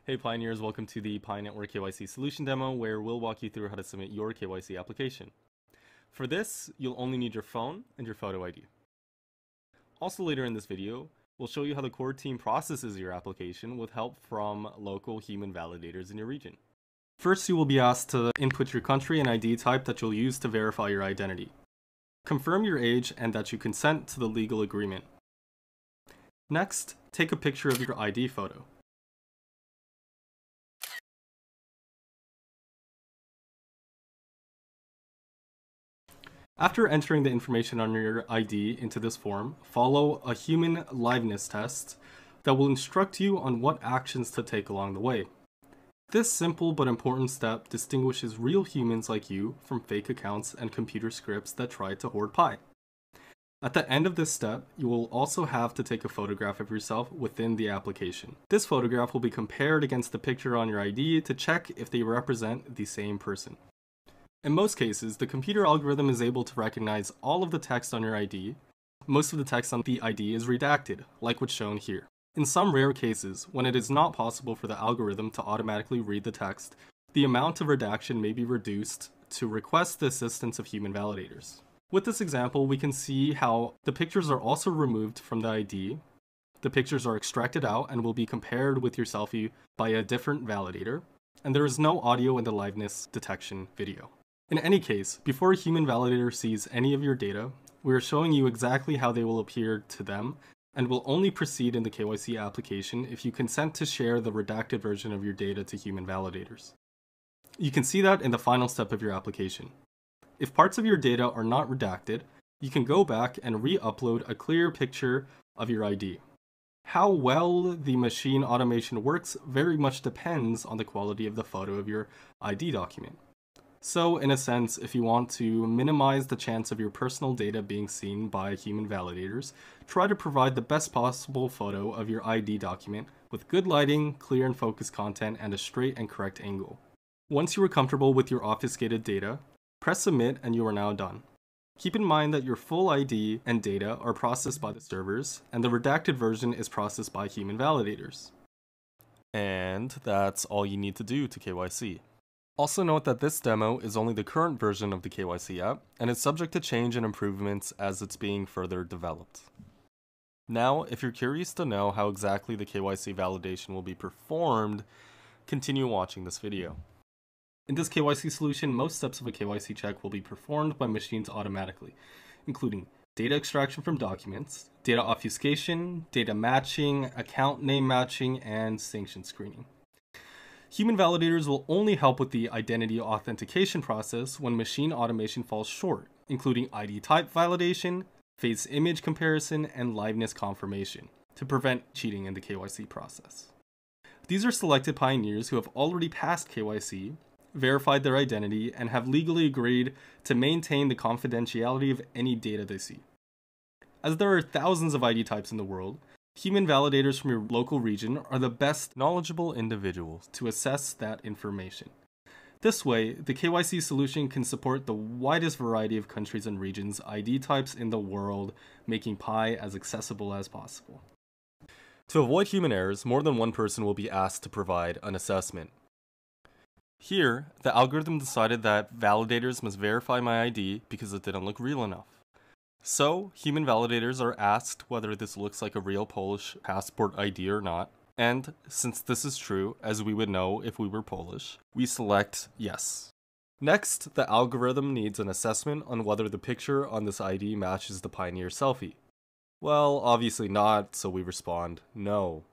Hey Pioneers, welcome to the Pi Network KYC solution demo where we'll walk you through how to submit your KYC application. For this, you'll only need your phone and your photo ID. Also later in this video, we'll show you how the core team processes your application with help from local human validators in your region. First, you will be asked to input your country and ID type that you'll use to verify your identity. Confirm your age and that you consent to the legal agreement. Next, take a picture of your ID photo. After entering the information on your ID into this form, follow a human liveness test that will instruct you on what actions to take along the way. This simple but important step distinguishes real humans like you from fake accounts and computer scripts that try to hoard Pi. At the end of this step, you will also have to take a photograph of yourself within the application. This photograph will be compared against the picture on your ID to check if they represent the same person. In most cases, the computer algorithm is able to recognize all of the text on your ID. Most of the text on the ID is redacted, like what's shown here. In some rare cases, when it is not possible for the algorithm to automatically read the text, the amount of redaction may be reduced to request the assistance of human validators. With this example, we can see how the pictures are also removed from the ID. The pictures are extracted out and will be compared with your selfie by a different validator, and there is no audio in the liveness detection video. In any case, before a human validator sees any of your data, we are showing you exactly how they will appear to them and will only proceed in the KYC application if you consent to share the redacted version of your data to human validators. You can see that in the final step of your application. If parts of your data are not redacted, you can go back and re-upload a clear picture of your ID. How well the machine automation works very much depends on the quality of the photo of your ID document. So, in a sense, if you want to minimize the chance of your personal data being seen by human validators, try to provide the best possible photo of your ID document with good lighting, clear and focused content, and a straight and correct angle. Once you are comfortable with your obfuscated data, press submit and you are now done. Keep in mind that your full ID and data are processed by the servers, and the redacted version is processed by human validators. And that's all you need to do to KYC. Also note that this demo is only the current version of the KYC app, and is subject to change and improvements as it's being further developed. Now, if you're curious to know how exactly the KYC validation will be performed, continue watching this video. In this KYC solution, most steps of a KYC check will be performed by machines automatically, including data extraction from documents, data obfuscation, data matching, account name matching, and sanction screening. Human validators will only help with the identity authentication process when machine automation falls short, including ID type validation, face image comparison, and liveness confirmation, to prevent cheating in the KYC process. These are selected pioneers who have already passed KYC, verified their identity, and have legally agreed to maintain the confidentiality of any data they see. As there are thousands of ID types in the world, human validators from your local region are the best knowledgeable individuals to assess that information. This way, the KYC solution can support the widest variety of countries and regions' ID types in the world, making Pi as accessible as possible. To avoid human errors, more than one person will be asked to provide an assessment. Here, the algorithm decided that validators must verify my ID because it didn't look real enough. So, human validators are asked whether this looks like a real Polish passport ID or not, and since this is true, as we would know if we were Polish, we select yes. Next, the algorithm needs an assessment on whether the picture on this ID matches the Pioneer selfie. Well, obviously not, so we respond no.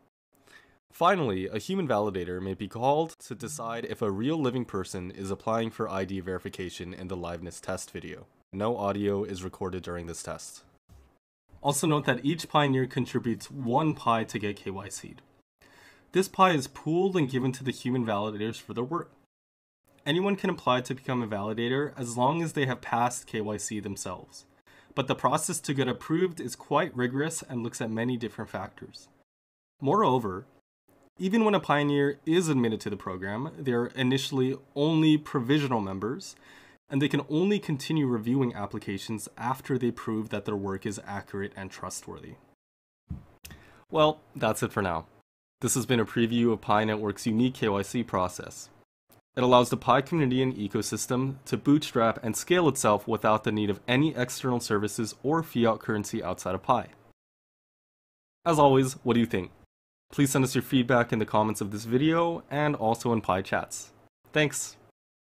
Finally, a human validator may be called to decide if a real living person is applying for ID verification in the liveness test video. No audio is recorded during this test. Also note that each pioneer contributes 1 Pi to get KYC'd. This Pi is pooled and given to the human validators for their work. Anyone can apply to become a validator as long as they have passed KYC themselves. But the process to get approved is quite rigorous and looks at many different factors. Moreover, even when a pioneer is admitted to the program, they are initially only provisional members, and they can only continue reviewing applications after they prove that their work is accurate and trustworthy. Well, that's it for now. This has been a preview of Pi Network's unique KYC process. It allows the Pi community and ecosystem to bootstrap and scale itself without the need of any external services or fiat currency outside of Pi. As always, what do you think? Please send us your feedback in the comments of this video and also in Pi chats. Thanks!